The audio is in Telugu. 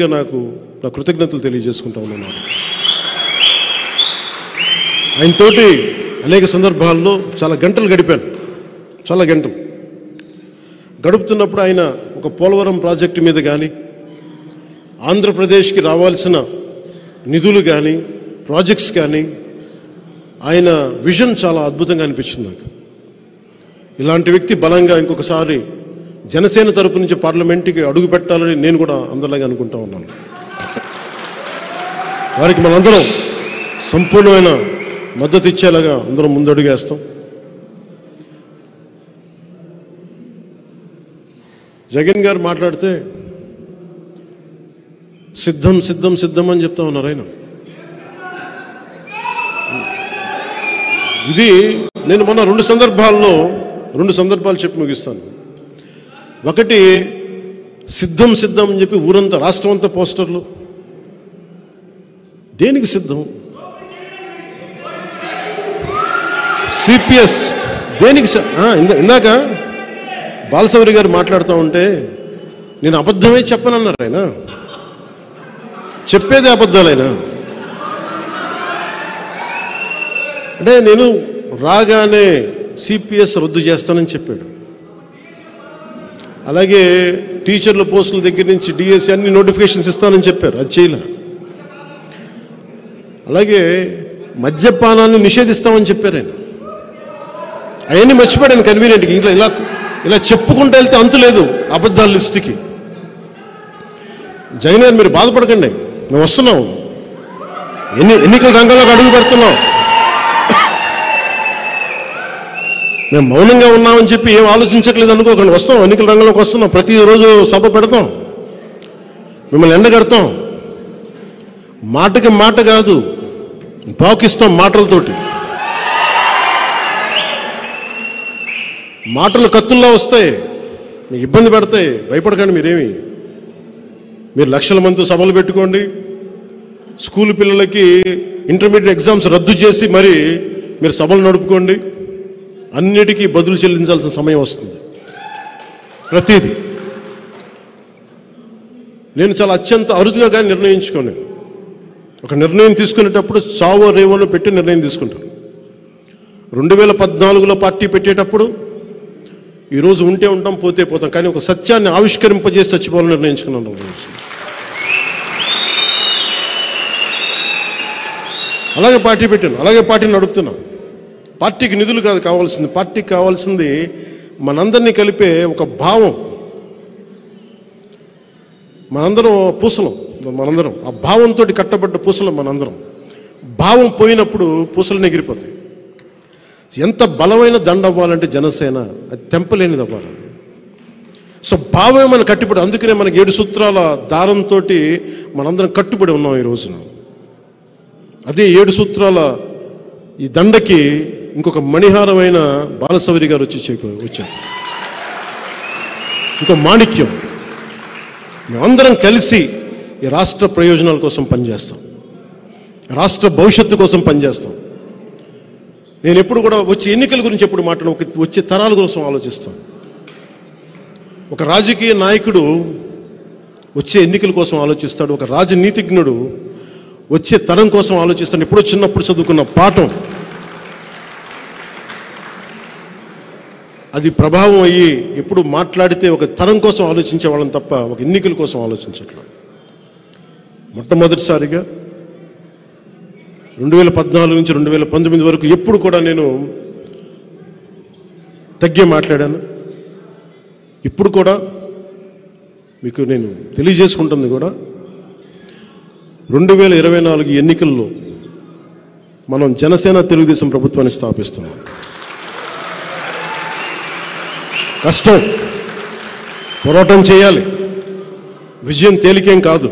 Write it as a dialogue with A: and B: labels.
A: నాకు నా కృతజ్ఞతలు తెలియజేసుకుంటా ఉన్నాను. ఆయనతోటి అనేక సందర్భాల్లో చాలా గంటలు గడిపాను. చాలా గంటలు గడుపుతున్నప్పుడు ఆయన ఒక పోలవరం ప్రాజెక్టు మీద కానీ, ఆంధ్రప్రదేశ్కి రావాల్సిన నిధులు కానీ, ప్రాజెక్ట్స్ కానీ, ఆయన విజన్ చాలా అద్భుతంగా అనిపించింది నాకు. ఇలాంటి వ్యక్తి బలంగా ఇంకొకసారి జనసేన తరపు నుంచి పార్లమెంట్కి అడుగు పెట్టాలని నేను కూడా అందరిలాగా అనుకుంటా ఉన్నాను. వారికి మనందరం సంపూర్ణమైన మద్దతు ఇచ్చేలాగా అందరం ముందడుగేస్తాం. జగన్ గారు మాట్లాడితే సిద్ధం సిద్ధం సిద్ధం అని చెప్తా ఉన్నారు ఆయన. ఇది నేను మొన్న రెండు సందర్భాలు చెప్పి ముగిస్తాను. ఒకటి, సిద్ధం సిద్ధం అని చెప్పి ఊరంతా, రాష్ట్రం అంతా పోస్టర్లు. దేనికి సిద్ధం? సిపిఎస్ దేనికి? ఇందాక బాలశౌరి గారు మాట్లాడుతూ ఉంటే నేను అబద్ధమే చెప్పనన్నారు ఆయన. చెప్పేదే అబద్ధాలైనా. అంటే నేను రాగానే సిపిఎస్ రద్దు చేస్తానని చెప్పాడు. అలాగే టీచర్ల పోస్టుల దగ్గర నుంచి డిఎస్సి అన్ని నోటిఫికేషన్స్ ఇస్తానని చెప్పారు, అది చేయలే. అలాగే మద్యపానాన్ని నిషేధిస్తామని చెప్పారు ఆయన. అవన్నీ మర్చిపోయాను కన్వీనియంట్గా. ఇంకా ఇలా చెప్పుకుంటూ వెళ్తే అంతులేదు అబద్ధాల లిస్టుకి. జగన్ గారు మీరు బాధపడకండి, మేము వస్తున్నాం, ఎన్నికల రంగంలోకి అడుగు పెడుతున్నాం. మేము మౌనంగా ఉన్నామని చెప్పి ఏం ఆలోచించట్లేదు అనుకోకండి. వస్తాం, ఎన్నికల రంగంలోకి వస్తున్నాం. ప్రతిరోజు సభ పెడతాం, మిమ్మల్ని ఎండగడతాం. మాటకి మాట కాదు, పాకిస్తాం మాటలతోటి. మాటలు కత్తుల్లా వస్తాయి, మీకు ఇబ్బంది పెడతాయి. భయపడకండి మీరేమి. మీరు లక్షల మంది సభలు పెట్టుకోండి. స్కూల్ పిల్లలకి ఇంటర్మీడియట్ ఎగ్జామ్స్ రద్దు చేసి మరి మీరు సభలు నడుపుకోండి. అన్నిటికీ బదులు చెల్లించాల్సిన సమయం వస్తుంది. ప్రతిదీ నేను చాలా అత్యంత అరుదుగా కానీ నిర్ణయించుకోను. ఒక నిర్ణయం తీసుకునేటప్పుడు చావో రేవోలో పెట్టి నిర్ణయం తీసుకుంటాను. 2014లో పార్టీ పెట్టేటప్పుడు ఈరోజు ఉంటే ఉంటాం, పోతే పోతాం, కానీ ఒక సత్యాన్ని ఆవిష్కరింపజేసి చచ్చిపోవాలని నిర్ణయించుకున్నాను. అలాగే పార్టీ పెట్టాను, అలాగే పార్టీని నడుపుతున్నాం. పార్టీకి నిధులు కాదు కావాల్సింది, పార్టీకి కావాల్సింది మనందరినీ కలిపే ఒక భావం. మనందరం పూసలం, మనందరం ఆ భావంతో కట్టబడ్డ పూసలం మనందరం. భావం పోయినప్పుడు పూసలు ఎగిరిపోతాయి. ఎంత బలమైన దండ అవ్వాలంటే జనసేన అది తెంపలేనిది అవ్వాలి. సో భావమే మన కట్టుబడి. అందుకనే మనకి 7 సూత్రాల దారంతో మనందరం కట్టుబడి ఉన్నాం ఈ రోజున. అదే 7 సూత్రాల ఈ దండకి ఇంకొక మణిహారమైన బాలశౌరి గారు వచ్చారు. ఇంకో మాణిక్యం. మేమందరం కలిసి ఈ రాష్ట్ర ప్రయోజనాల కోసం పనిచేస్తాం, రాష్ట్ర భవిష్యత్తు కోసం పనిచేస్తాం. నేను ఎప్పుడు కూడా వచ్చే ఎన్నికల గురించి ఎప్పుడు వచ్చే తరాల కోసం ఆలోచిస్తాను. ఒక రాజకీయ నాయకుడు వచ్చే ఎన్నికల కోసం ఆలోచిస్తాడు, ఒక రాజనీతిజ్ఞుడు వచ్చే తరం కోసం ఆలోచిస్తాడు. ఎప్పుడో చిన్నప్పుడు చదువుకున్న పాఠం అది ప్రభావం అయ్యి ఎప్పుడు మాట్లాడితే ఒక తరం కోసం ఆలోచించే వాళ్ళని తప్ప ఒక ఎన్నికల కోసం ఆలోచించట్లేదు. మొట్టమొదటిసారిగా 2014 నుంచి 2019 వరకు ఎప్పుడు కూడా నేను తగ్గే మాట్లాడాను. ఇప్పుడు కూడా మీకు నేను తెలియజేసుకుంటుంది కూడా 2024 ఎన్నికల్లో మనం జనసేన తెలుగుదేశం ప్రభుత్వాన్ని స్థాపిస్తున్నాం. కష్టం, పోరాటం చేయాలి. విజయం తేలికేం కాదు.